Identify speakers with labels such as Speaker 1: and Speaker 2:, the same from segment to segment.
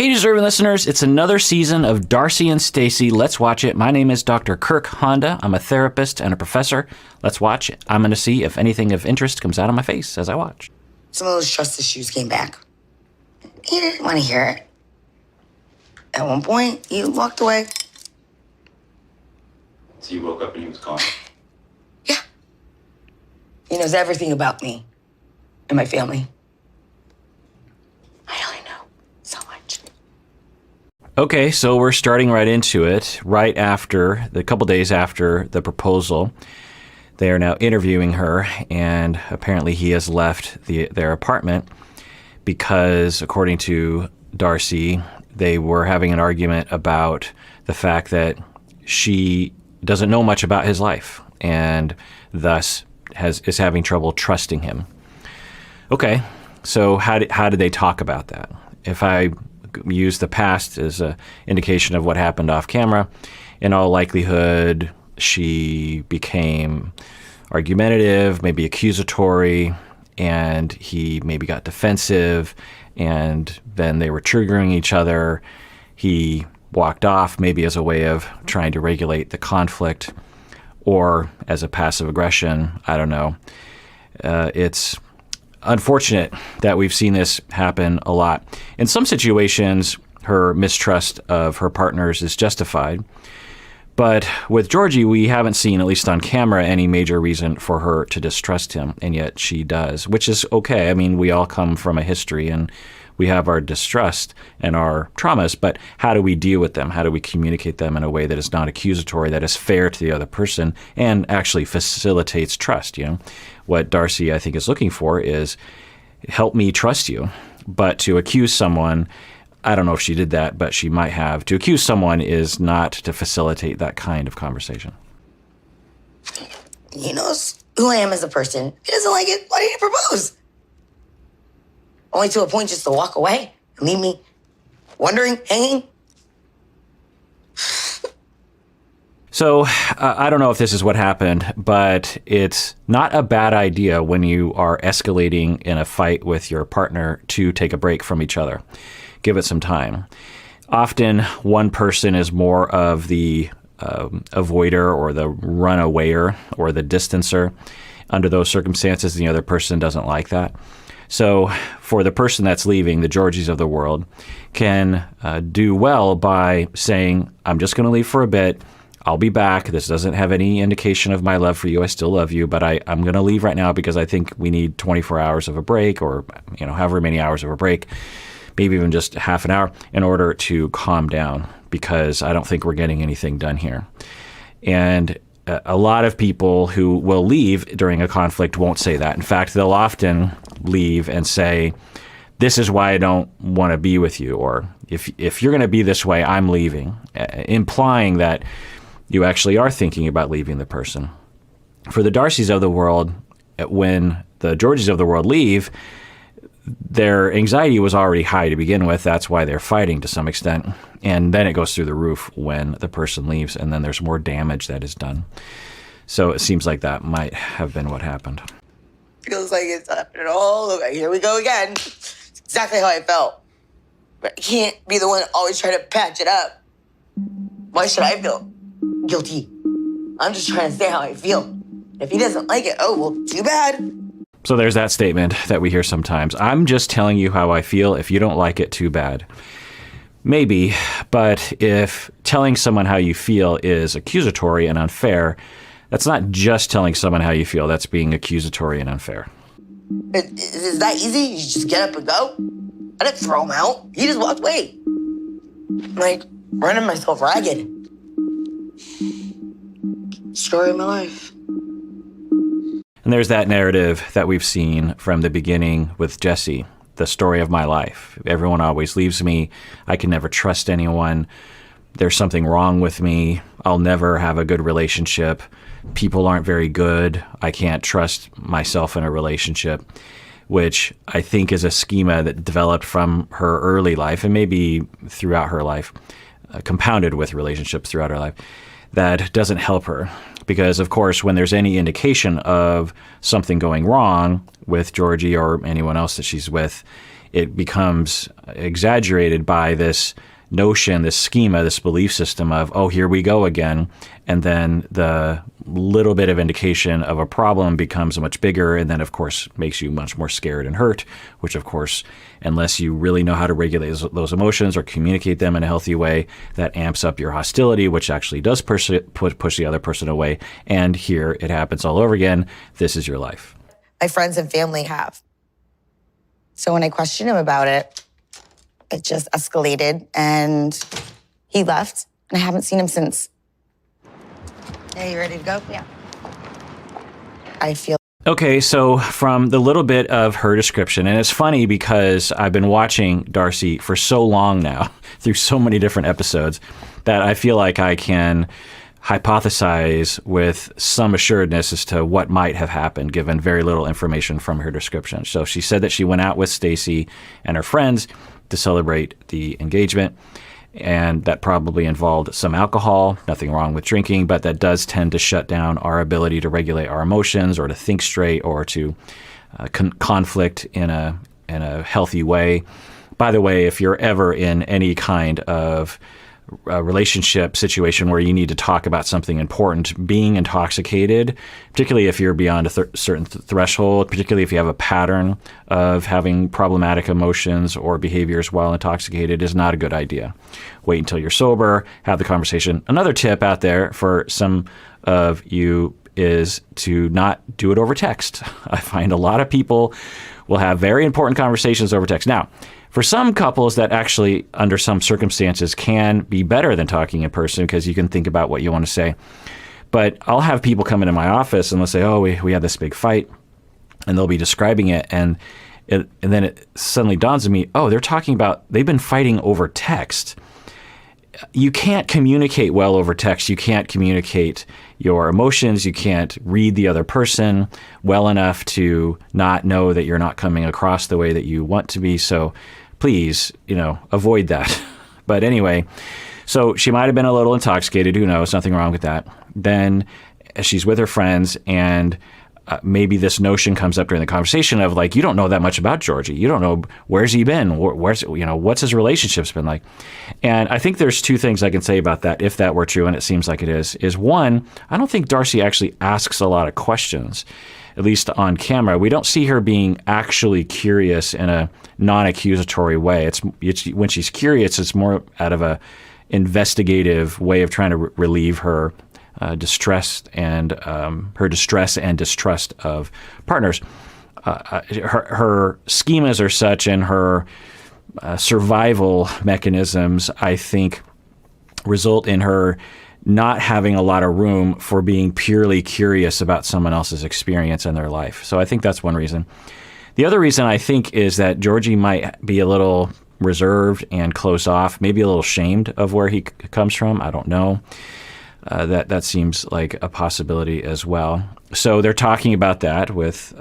Speaker 1: Hey, deserving listeners, it's another season of Darcey and Stacey. Let's watch it. My name is Dr. Kirk Honda. I'm a therapist and a professor. Let's watch it. I'm going to see if anything of interest comes out of my face as I watch.
Speaker 2: Some of those trust issues came back. He didn't want to hear it. At one point, he walked away.
Speaker 3: So you woke up and he was gone?
Speaker 2: Yeah. He knows everything about me and my family. I only know so much.
Speaker 1: Okay, so we're starting right into it. Right after, a couple days after the proposal, they are now interviewing her, and apparently he has left their apartment because, according to Darcey, they were having an argument about the fact that she doesn't know much about his life and thus is having trouble trusting him. Okay, so how did they talk about that? If I use the past as an indication of what happened off camera, in all likelihood, she became argumentative, maybe accusatory, and he maybe got defensive, and then they were triggering each other. He walked off maybe as a way of trying to regulate the conflict or as a passive aggression. I don't know. It's unfortunate that we've seen this happen a lot. In some situations, her mistrust of her partners is justified. But with Georgie, we haven't seen, at least on camera, any major reason for her to distrust him, and yet she does, which is okay. I mean, we all come from a history, and we have our distrust and our traumas, but how do we deal with them? How do we communicate them in a way that is not accusatory, that is fair to the other person, and actually facilitates trust? You know, what Darcey, I think, is looking for is, help me trust you. But to accuse someone, I don't know if she did that, but she might have. To accuse someone is not to facilitate that kind of conversation.
Speaker 2: He knows who I am as a person. He doesn't like it. Why did he propose? Only to a point just to walk away and leave me wondering, hanging.
Speaker 1: So I don't know if this is what happened, but it's not a bad idea when you are escalating in a fight with your partner to take a break from each other. Give it some time. Often one person is more of the avoider or the runawayer or the distancer under those circumstances, and the other person doesn't like that. So for the person that's leaving, the Georgies of the world can do well by saying, I'm just going to leave for a bit. I'll be back. This doesn't have any indication of my love for you. I still love you, but I'm going to leave right now because I think we need 24 hours of a break, or however many hours of a break, maybe even just half an hour, in order to calm down, because I don't think we're getting anything done here. And a lot of people who will leave during a conflict won't say that. In fact, they'll often leave and say, this is why I don't want to be with you, or if you're going to be this way, I'm leaving, implying that you actually are thinking about leaving the person. For the Darceys of the world, when the Georgies of the world leave, their anxiety was already high to begin with. That's why they're fighting to some extent. And then it goes through the roof when the person leaves, and then there's more damage that is done. So it seems like that might have been what happened.
Speaker 2: Feels like it's happening all over. Here we go again. It's exactly how I felt. But I can't be the one always trying to patch it up. Why should I feel guilty? I'm just trying to say how I feel. If he doesn't like it, oh, well, too bad.
Speaker 1: So there's that statement that we hear sometimes. I'm just telling you how I feel. If you don't like it, too bad. Maybe, but if telling someone how you feel is accusatory and unfair, that's not just telling someone how you feel. That's being accusatory and unfair.
Speaker 2: Is that easy? You just get up and go? I didn't throw him out. He just walked away. Like, running myself ragged. Story of my life.
Speaker 1: And there's that narrative that we've seen from the beginning with Jesse, the story of my life. Everyone always leaves me. I can never trust anyone. There's something wrong with me. I'll never have a good relationship. People aren't very good. I can't trust myself in a relationship, which I think is a schema that developed from her early life and maybe throughout her life, compounded with relationships throughout her life, that doesn't help her. Because, of course, when there's any indication of something going wrong with Georgie or anyone else that she's with, it becomes exaggerated by this notion, this schema, this belief system of, oh, here we go again. And then the little bit of indication of a problem becomes much bigger, and then, of course, makes you much more scared and hurt, which, of course, unless you really know how to regulate those emotions or communicate them in a healthy way, that amps up your hostility, which actually does push the other person away. And here it happens all over again. This is your life.
Speaker 2: My friends and family have. So when I questioned him about it, it just escalated, and he left, and I haven't seen him since. Hey, you ready to go? Yeah. I feel...
Speaker 1: Okay, so from the little bit of her description, and it's funny because I've been watching Darcey for so long now, through so many different episodes, that I feel like I can hypothesize with some assuredness as to what might have happened, given very little information from her description. So she said that she went out with Stacey and her friends to celebrate the engagement, and that probably involved some alcohol. Nothing wrong with drinking, but that does tend to shut down our ability to regulate our emotions or to think straight or to conflict in a healthy way. By the way, if you're ever in any kind of relationship situation where you need to talk about something important, being intoxicated, particularly if you're beyond a certain threshold, particularly if you have a pattern of having problematic emotions or behaviors while intoxicated, is not a good idea. Wait until you're sober, have the conversation. Another tip out there for some of you is to not do it over text. I find a lot of people will have very important conversations over text. Now, for some couples, that actually, under some circumstances, can be better than talking in person because you can think about what you want to say. But I'll have people come into my office and they'll say, oh, we had this big fight, and they'll be describing it. And then it suddenly dawns on me, oh, they're talking about, they've been fighting over text. You can't communicate well over text. You can't communicate your emotions. You can't read the other person well enough to not know that you're not coming across the way that you want to be. So please, avoid that. But anyway, so she might have been a little intoxicated. Who knows? Nothing wrong with that. Then she's with her friends, and maybe this notion comes up during the conversation of like, you don't know that much about Georgie. You don't know, where's he been? What's his relationships been like? And I think there's two things I can say about that, if that were true, and it seems like it is one, I don't think Darcey actually asks a lot of questions, at least on camera. We don't see her being actually curious in a non-accusatory way. It's when she's curious, it's more out of a investigative way of trying to relieve her distress and distrust of partners. Her schemas are such, and her survival mechanisms, I think, result in her not having a lot of room for being purely curious about someone else's experience in their life. So I think that's one reason. The other reason, I think, is that Georgie might be a little reserved and closed off, maybe a little ashamed of where he comes from. I don't know. That seems like a possibility as well. So they're talking about that with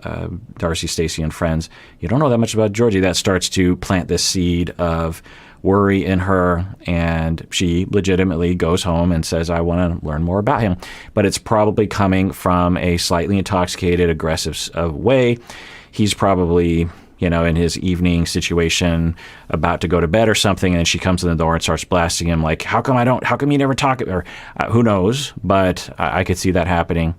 Speaker 1: Darcey, Stacey, and friends. You don't know that much about Georgie. That starts to plant this seed of worry in her, and she legitimately goes home and says, I want to learn more about him. But it's probably coming from a slightly intoxicated, aggressive way. He's probably, in his evening situation, about to go to bed or something, and she comes in the door and starts blasting him like, how come you never talk? Or who knows? But I could see that happening.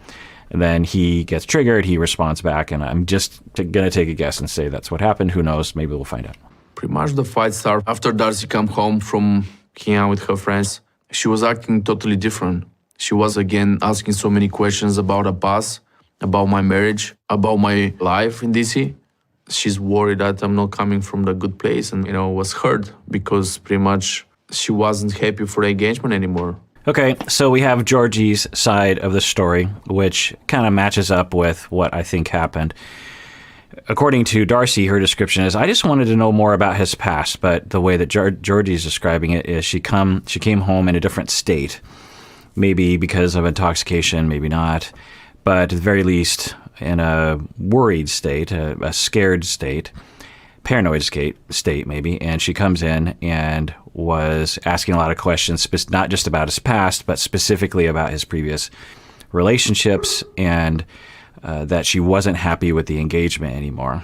Speaker 1: And then he gets triggered, he responds back, and I'm just going to take a guess and say that's what happened. Who knows? Maybe we'll find out.
Speaker 3: Pretty much the fight started after Darcey came home from hanging out with her friends. She was acting totally different. She was again asking so many questions about a past, about my marriage, about my life in DC. She's worried that I'm not coming from the good place, and, was hurt because pretty much she wasn't happy for the engagement anymore.
Speaker 1: Okay, so we have Georgie's side of the story, which kind of matches up with what I think happened. According to Darcey, her description is, I just wanted to know more about his past, but the way that Georgie's describing it is she came home in a different state, maybe because of intoxication, maybe not, but at the very least in a worried state, a scared state, paranoid state maybe, and she comes in and was asking a lot of questions, not just about his past, but specifically about his previous relationships, and that she wasn't happy with the engagement anymore.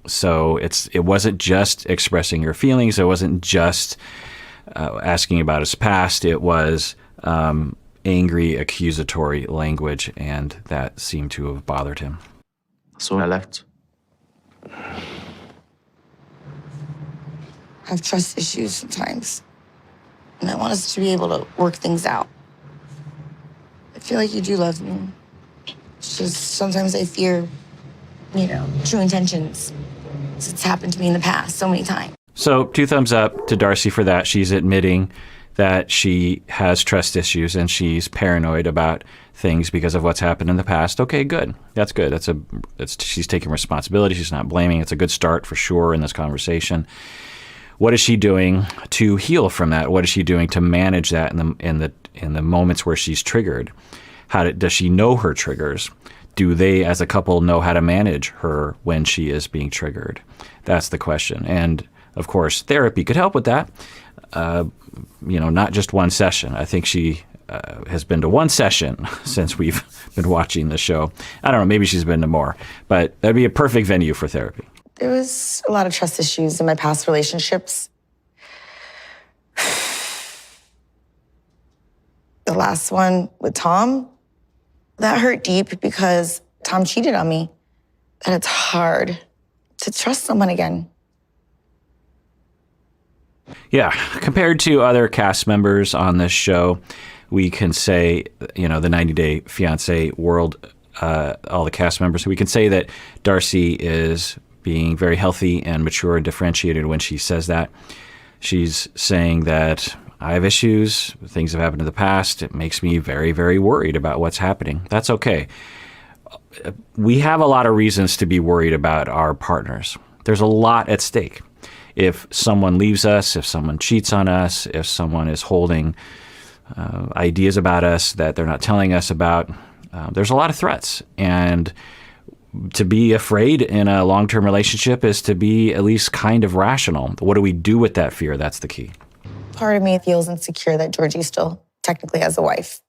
Speaker 1: So it wasn't just expressing your feelings. It wasn't just asking about his past. It was angry, accusatory language, and that seemed to have bothered him.
Speaker 3: So I left.
Speaker 2: I have trust issues sometimes, and I want us to be able to work things out. I feel like you do love me. It's just sometimes I fear, true intentions. It's happened to me in the past so many times.
Speaker 1: So 2 thumbs up to Darcey for that. She's admitting that she has trust issues and she's paranoid about things because of what's happened in the past. Okay, good. That's good. She's taking responsibility. She's not blaming. It's a good start for sure in this conversation. What is she doing to heal from that? What is she doing to manage that in the moments where she's triggered? Does she know her triggers? Do they, as a couple, know how to manage her when she is being triggered? That's the question. And of course, therapy could help with that. Not just one session. I think she has been to one session since we've been watching the show. I don't know, maybe she's been to more, but that'd be a perfect venue for therapy.
Speaker 2: There was a lot of trust issues in my past relationships. The last one with Tom, that hurt deep because Tom cheated on me. And it's hard to trust someone again.
Speaker 1: Yeah, compared to other cast members on this show, we can say, the 90 Day Fiancé world, all the cast members, we can say that Darcey is being very healthy and mature and differentiated when she says that. She's saying that I have issues, things have happened in the past. It makes me very, very worried about what's happening. That's okay. We have a lot of reasons to be worried about our partners. There's a lot at stake. If someone leaves us, if someone cheats on us, if someone is holding ideas about us that they're not telling us about, there's a lot of threats. And to be afraid in a long-term relationship is to be at least kind of rational. What do we do with that fear? That's the key.
Speaker 2: Part of me feels insecure that Georgie still technically has a wife.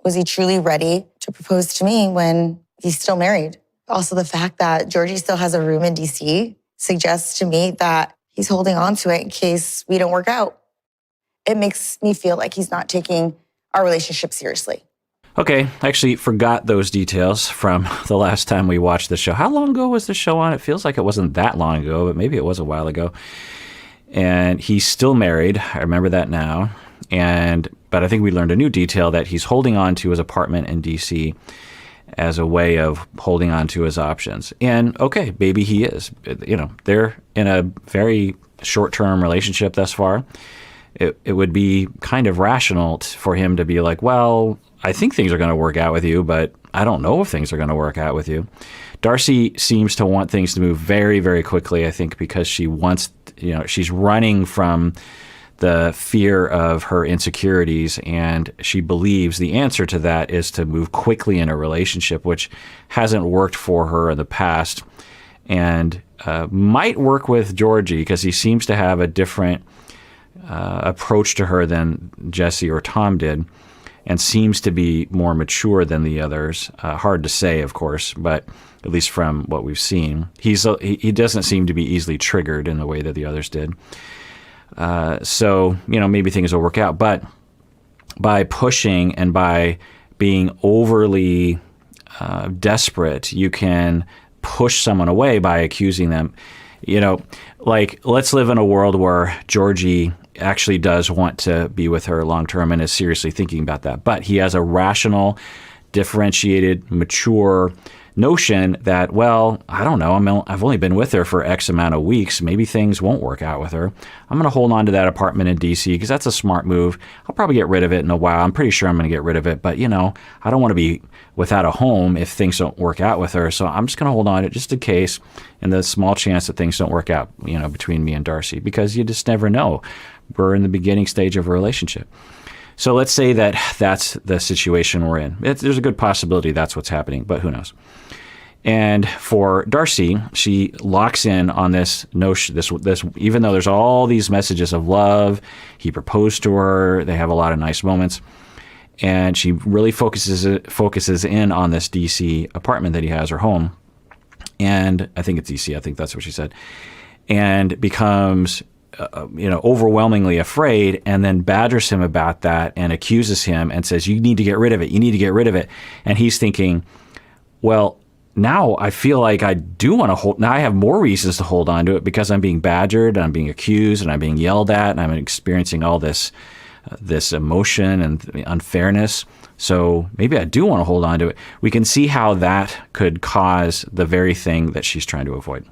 Speaker 2: Was he truly ready to propose to me when he's still married? Also, the fact that Georgie still has a room in DC suggests to me that he's holding on to it in case we don't work out. It makes me feel like he's not taking our relationship seriously.
Speaker 1: Okay, I actually forgot those details from the last time we watched the show. How long ago was the show on? It feels like it wasn't that long ago, but maybe it was a while ago. And he's still married. I remember that now. But I think we learned a new detail that he's holding on to his apartment in DC as a way of holding on to his options. And okay, maybe he is. They're in a very short-term relationship thus far. It would be kind of rational for him to be like, well, I think things are going to work out with you, but I don't know if things are going to work out with you. Darcey seems to want things to move very, very quickly, I think, because she wants, she's running from the fear of her insecurities, and she believes the answer to that is to move quickly in a relationship, which hasn't worked for her in the past, and might work with Georgie because he seems to have a different approach to her than Jesse or Tom did, and seems to be more mature than the others. Hard to say, of course, but at least from what we've seen, he doesn't seem to be easily triggered in the way that the others did. So maybe things will work out. But by pushing and by being overly desperate, you can push someone away by accusing them. Let's live in a world where Georgie actually does want to be with her long term and is seriously thinking about that. But he has a rational, differentiated, mature notion that, well, I don't know, I've only been with her for X amount of weeks. Maybe things won't work out with her. I'm going to hold on to that apartment in DC because that's a smart move. I'll probably get rid of it in a while. I'm pretty sure I'm going to get rid of it. But, I don't want to be without a home if things don't work out with her. So I'm just going to hold on to it just in case, and the small chance that things don't work out, between me and Darcey, because you just never know. We're in the beginning stage of a relationship. So let's say that that's the situation we're in. There's a good possibility that's what's happening, but who knows? And for Darcey, she locks in on this notion, this even though there's all these messages of love, he proposed to her, they have a lot of nice moments, and she really focuses in on this DC apartment that he has, her home, and I think it's DC. I think that's what she said, and becomes overwhelmingly afraid, and then badgers him about that and accuses him and says, you need to get rid of it. You need to get rid of it. And he's thinking, well, now I feel like I do want to hold. Now I have more reasons to hold on to it because I'm being badgered, and I'm being accused, and I'm being yelled at, and I'm experiencing all this emotion and unfairness. So maybe I do want to hold on to it. We can see how that could cause the very thing that she's trying to avoid.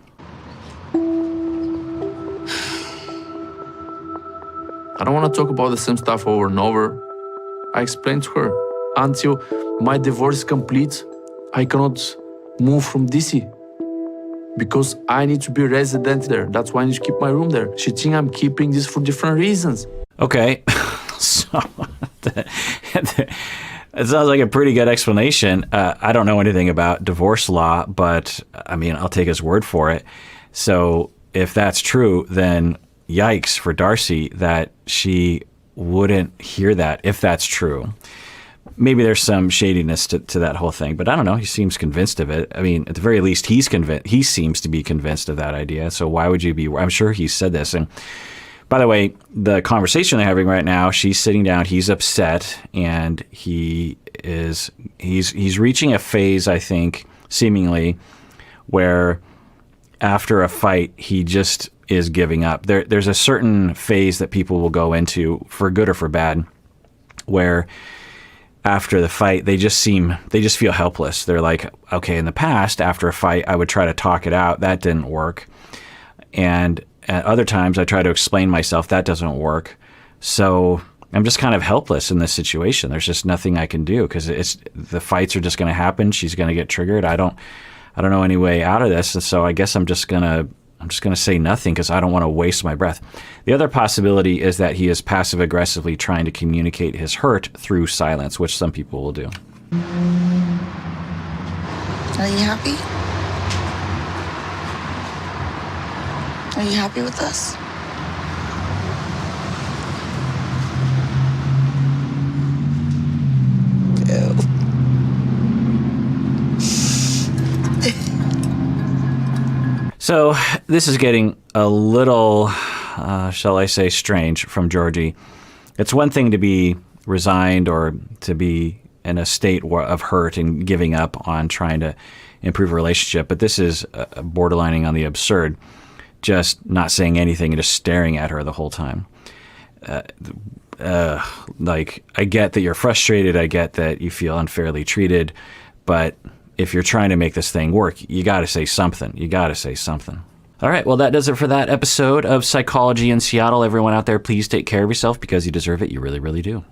Speaker 3: I don't want to talk about the same stuff over and over. I explained to her, until my divorce is complete, I cannot move from DC because I need to be resident there. That's why I need to keep my room there. She thinks I'm keeping this for different reasons.
Speaker 1: Okay, so it sounds like a pretty good explanation. I don't know anything about divorce law, but I mean, I'll take his word for it. So if that's true, then yikes for Darcey that she wouldn't hear that, if that's true. Maybe there's some shadiness to that whole thing, but I don't know. He seems convinced of it. I mean, at the very least, he's convinced. He seems to be convinced of that idea. So why would you be? I'm sure he said this. And by the way, the conversation they're having right now, she's sitting down. He's upset, and he's reaching a phase, I think, seemingly, where after a fight, he just is giving up. There's a certain phase that people will go into, for good or for bad, where after the fight, they just feel helpless. They're like, okay, in the past, after a fight, I would try to talk it out. That didn't work. And at other times, I try to explain myself. That doesn't work. So I'm just kind of helpless in this situation. There's just nothing I can do because the fights are just going to happen. She's going to get triggered. I don't know any way out of this. And so I guess I'm just going to say nothing because I don't want to waste my breath. The other possibility is that he is passive-aggressively trying to communicate his hurt through silence, which some people will do.
Speaker 2: Are you happy? Are you happy with us?
Speaker 1: So this is getting a little, shall I say, strange from Georgie. It's one thing to be resigned or to be in a state of hurt and giving up on trying to improve a relationship, but this is borderlining on the absurd, just not saying anything and just staring at her the whole time. Like, I get that you're frustrated, I get that you feel unfairly treated, but if you're trying to make this thing work, you got to say something. You got to say something. All right, well, that does it for that episode of Psychology in Seattle. Everyone out there, please take care of yourself because you deserve it. You really, really do.